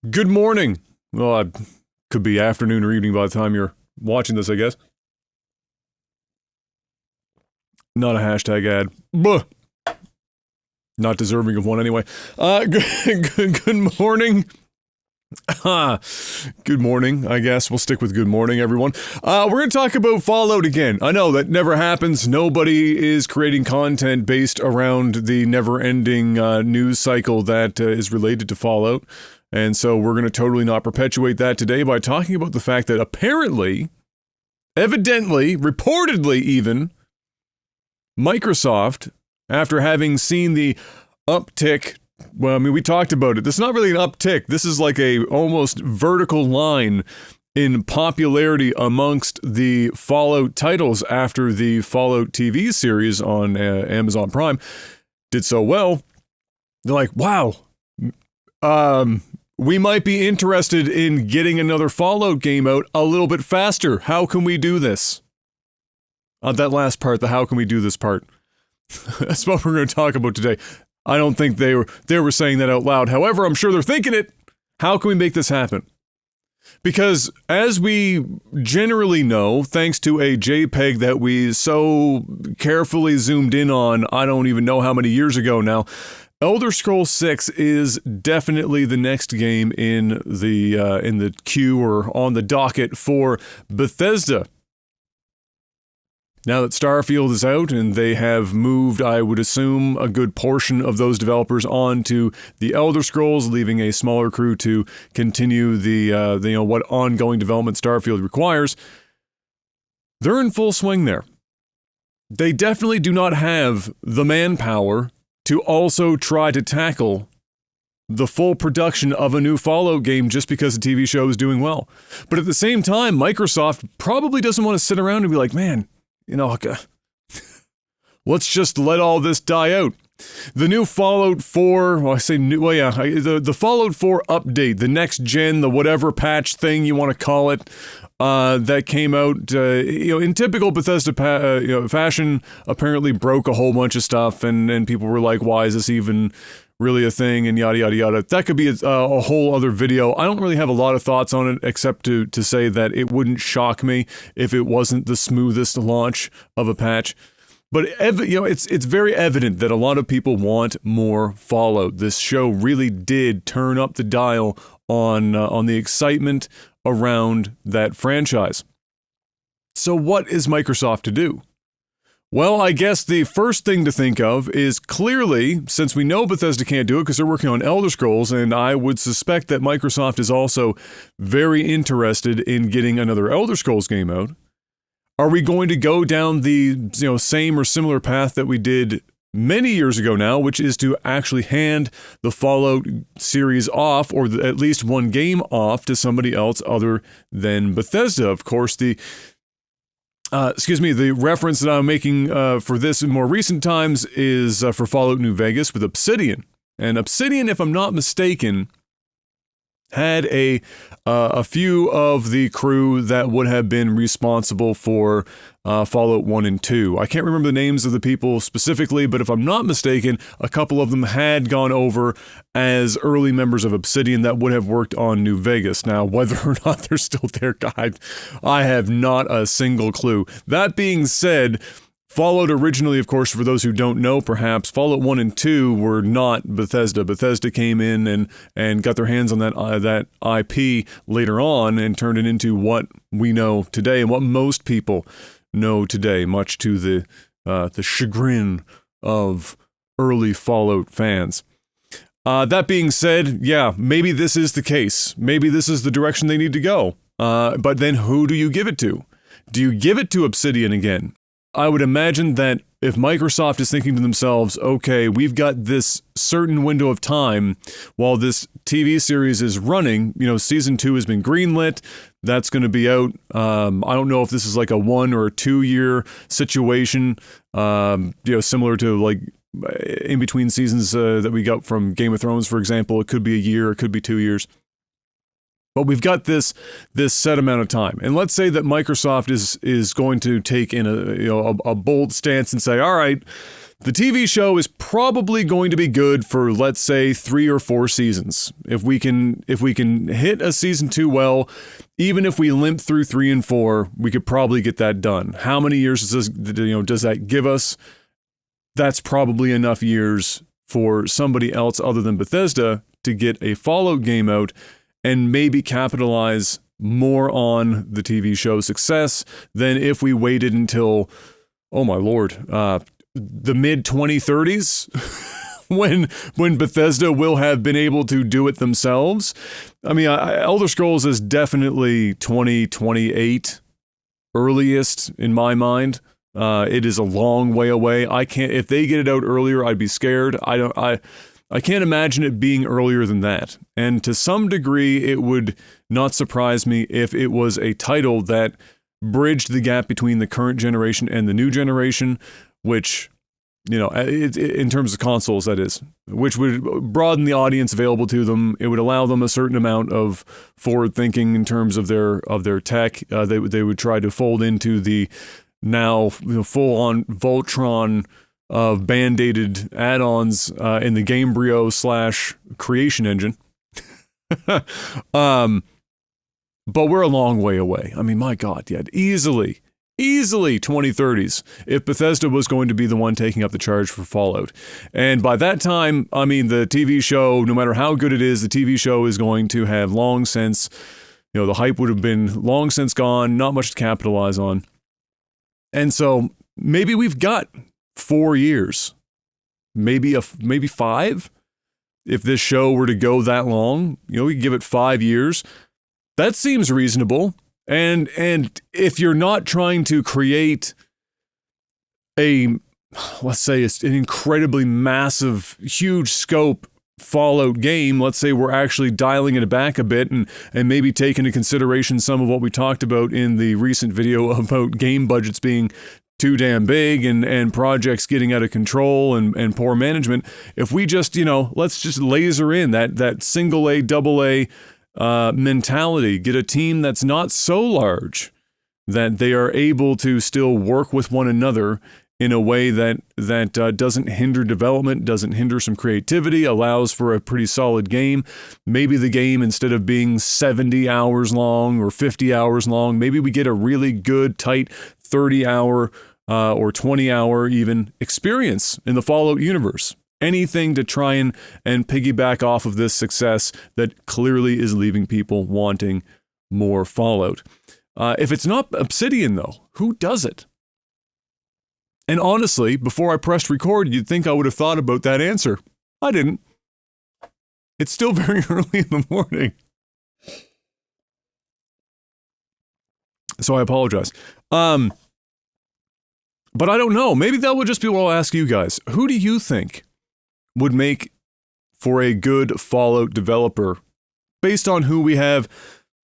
Good morning. Well, it could be afternoon or evening by the time you're watching this, I guess. Not a hashtag ad. Buh. Not deserving of one anyway. Good morning. Good morning, I guess. We'll stick with good morning, everyone. We're going to talk about Fallout again. I know that never happens. Nobody is creating content based around the never-ending news cycle that is related to Fallout. And so we're going to totally not perpetuate that today by talking about the fact that apparently, evidently, reportedly even, Microsoft, after having seen the uptick, well, I mean, we talked about it. This is not really an uptick. This is like a almost vertical line in popularity amongst the Fallout titles after the Fallout TV series on Amazon Prime did so well. They're like, wow, we might be interested in getting another Fallout game out a little bit faster. How can we do this? That last part, the how can we do this part. That's what we're going to talk about today. I don't think they were saying that out loud. However, I'm sure they're thinking it. How can we make this happen? Because as we generally know, thanks to a JPEG that we so carefully zoomed in on, I don't even know how many years ago now, Elder Scrolls 6 is definitely the next game in the queue or on the docket for Bethesda. Now that Starfield is out and they have moved, I would assume, a good portion of those developers on to the Elder Scrolls, leaving a smaller crew to continue the what ongoing development Starfield requires, they're in full swing there. They definitely do not have the manpower to also try to tackle the full production of a new Fallout game just because the TV show is doing well. But at the same time, Microsoft probably doesn't want to sit around and be like, man, let's just let all this die out. The new Fallout 4, the Fallout 4 update, the next gen, the whatever patch thing you want to call it, that came out, in typical Bethesda fashion, apparently broke a whole bunch of stuff, and people were like, why is this even really a thing, and yada, yada, yada. That could be a whole other video. I don't really have a lot of thoughts on it, except to say that it wouldn't shock me if it wasn't the smoothest launch of a patch. But it's very evident that a lot of people want more Fallout. This show really did turn up the dial on the excitement around that franchise. So what is Microsoft to do? Well, I guess the first thing to think of is clearly, since we know Bethesda can't do it because they're working on Elder Scrolls, and I would suspect that Microsoft is also very interested in getting another Elder Scrolls game out. Are we going to go down the same or similar path that we did many years ago now, which is to actually hand the Fallout series off, or at least one game off, to somebody else other than Bethesda? Of course, the reference that I'm making for this in more recent times is for Fallout New Vegas with Obsidian. And Obsidian, if I'm not mistaken, had a few of the crew that would have been responsible for Fallout 1 and 2. I can't remember the names of the people specifically, but if I'm not mistaken, a couple of them had gone over as early members of Obsidian that would have worked on New Vegas. Now, whether or not they're still there, God, I have not a single clue. That being said, Fallout originally, of course, for those who don't know, perhaps, Fallout 1 and 2 were not Bethesda. Bethesda came in and got their hands on that IP later on and turned it into what we know today and what most people know today, much to the chagrin of early Fallout fans. That being said, yeah, maybe this is the case. Maybe this is the direction they need to go. But then who do you give it to? Do you give it to Obsidian again? I would imagine that if Microsoft is thinking to themselves, okay, we've got this certain window of time while this TV series is running, season 2 has been greenlit, that's going to be out. I don't know if this is like a 1 or a 2 year situation, similar to like in between seasons that we got from Game of Thrones, for example. It could be a year, it could be 2 years. But we've got this set amount of time, and let's say that Microsoft is going to take in a bold stance and say, all right, The TV show is probably going to be good for, let's say, 3 or 4 seasons. If we can hit a season 2 well, even if we limp through 3 and 4, we could probably get that done. How many years does that give us? That's probably enough years for somebody else other than Bethesda to get a Fallout game out and maybe capitalize more on the TV show's success than if we waited until, oh my lord, the mid 2030s when Bethesda will have been able to do it themselves. I mean, Elder Scrolls is definitely 2028 earliest in my mind. It is a long way away. If they get it out earlier, I'd be scared. I can't imagine it being earlier than that. And to some degree, it would not surprise me if it was a title that bridged the gap between the current generation and the new generation, which, in terms of consoles, that is, which would broaden the audience available to them. It would allow them a certain amount of forward thinking in terms of their tech. They would try to fold into the now full-on Voltron of band-aided add-ons in the Gamebryo / creation engine. But we're a long way away. I mean, my God, yeah, easily 2030s if Bethesda was going to be the one taking up the charge for Fallout. And by that time, I mean, the TV show, no matter how good it is, the TV show is going to have long since, the hype would have been long since gone, not much to capitalize on. And so maybe we've got 4 years, maybe 5. If this show were to go that long, we could give it 5 years. That seems reasonable. And if you're not trying to create let's say an incredibly massive, huge scope Fallout game, let's say we're actually dialing it back a bit and maybe take into consideration some of what we talked about in the recent video about game budgets being too damn big and projects getting out of control and poor management. If we just, let's just laser in that single A, double A mentality, get a team that's not so large that they are able to still work with one another in a way that doesn't hinder development, doesn't hinder some creativity, allows for a pretty solid game. Maybe the game, instead of being 70 hours long or 50 hours long, maybe we get a really good, tight 30-hour or 20-hour even experience in the Fallout universe. Anything to try and piggyback off of this success that clearly is leaving people wanting more Fallout. If it's not Obsidian, though, who does it? And honestly, before I pressed record, you'd think I would have thought about that answer. I didn't. It's still very early in the morning. So I apologize. But I don't know. Maybe that would just be what I'll ask you guys. Who do you think would make for a good Fallout developer based on who we have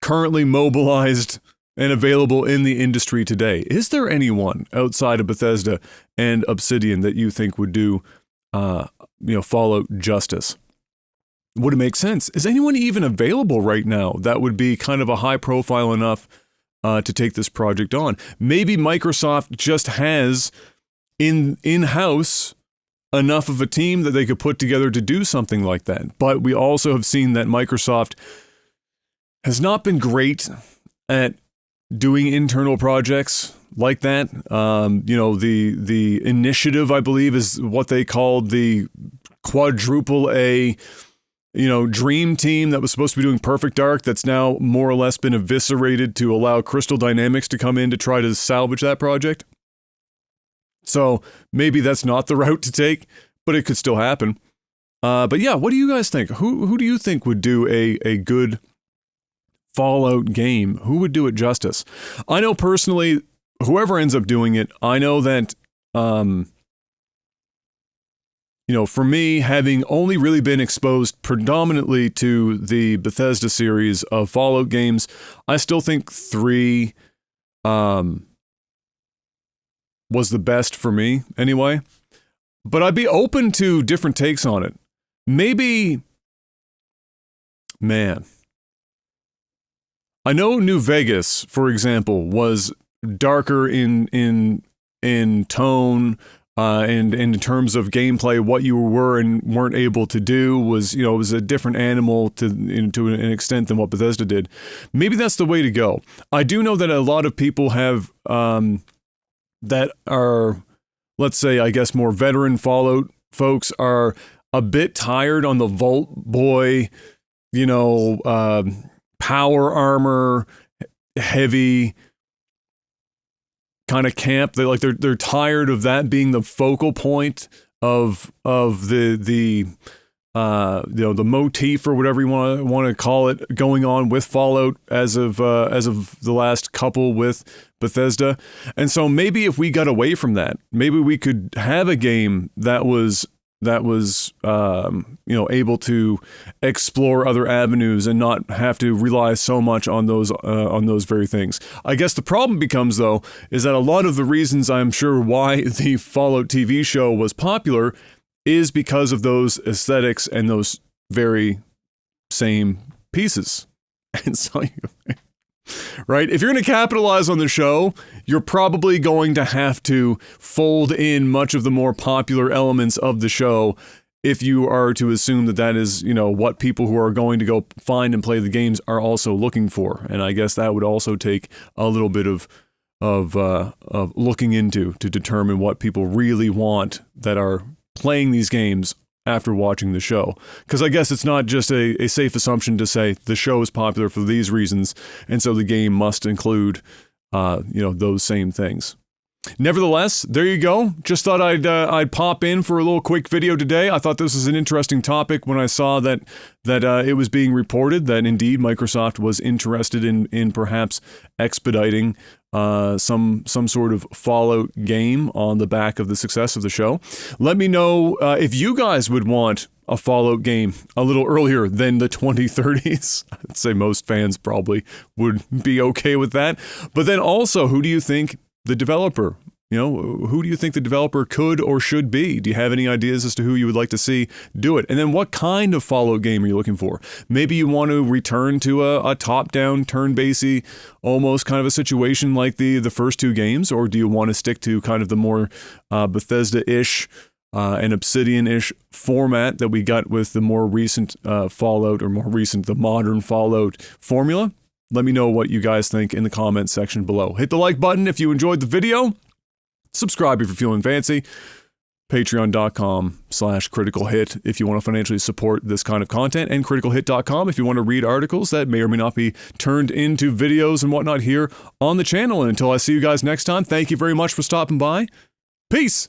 currently mobilized and available in the industry today? Is there anyone outside of Bethesda and Obsidian that you think would do, Fallout justice? Would it make sense? Is anyone even available right now that would be kind of a high profile enough to take this project on? Maybe Microsoft just has in-house enough of a team that they could put together to do something like that. But we also have seen that Microsoft has not been great at doing internal projects like that. The initiative, I believe, is what they called the quadruple A, dream team that was supposed to be doing Perfect Dark, that's now more or less been eviscerated to allow Crystal Dynamics to come in to try to salvage that project. So maybe that's not the route to take, but it could still happen. But yeah, what do you guys think? Who do you think would do a good Fallout game? Who would do it justice? I know personally, whoever ends up doing it, I know that, for me, having only really been exposed predominantly to the Bethesda series of Fallout games, I still think 3 was the best for me anyway. But I'd be open to different takes on it. Maybe, man, I know New Vegas, for example, was darker in tone, and in terms of gameplay, what you were and weren't able to do was, it was a different animal to an extent than what Bethesda did. Maybe that's the way to go. I do know that a lot of people have that are, let's say, I guess, more veteran Fallout folks are a bit tired on the Vault Boy, power armor, heavy kind of camp. They're tired of that being the focal point of the motif or whatever you want to call it going on with Fallout as of the last couple with Bethesda. And so maybe if we got away from that, maybe we could have a game that was able to explore other avenues and not have to rely so much on those very things. I guess the problem becomes, though, is that a lot of the reasons I'm sure why the Fallout TV show was popular is because of those aesthetics and those very same pieces. And so, right? If you're going to capitalize on the show, you're probably going to have to fold in much of the more popular elements of the show if you are to assume that is, what people who are going to go find and play the games are also looking for. And I guess that would also take a little bit of looking into to determine what people really want that are playing these games after watching the show. Because I guess it's not just a safe assumption to say the show is popular for these reasons, and so the game must include, those same things. Nevertheless, there you go. Just thought I'd pop in for a little quick video today. I thought this was an interesting topic when I saw that it was being reported that indeed Microsoft was interested in perhaps expediting some sort of Fallout game on the back of the success of the show. Let me know if you guys would want a Fallout game a little earlier than the 2030s. I'd say most fans probably would be okay with that. But then also, who do you think the developer, who do you think the developer could or should be? Do you have any ideas as to who you would like to see do it? And then what kind of Fallout game are you looking for? Maybe you want to return to a top-down, turn-basy, almost kind of a situation like the first two games, or do you want to stick to kind of the more Bethesda-ish and Obsidian-ish format that we got with the more recent Fallout, or the modern Fallout formula? Let me know what you guys think in the comments section below. Hit the like button if you enjoyed the video. Subscribe if you're feeling fancy. Patreon.com/criticalhit if you want to financially support this kind of content, and criticalhit.com if you want to read articles that may or may not be turned into videos and whatnot here on the channel. And until I see you guys next time, thank you very much for stopping by. Peace.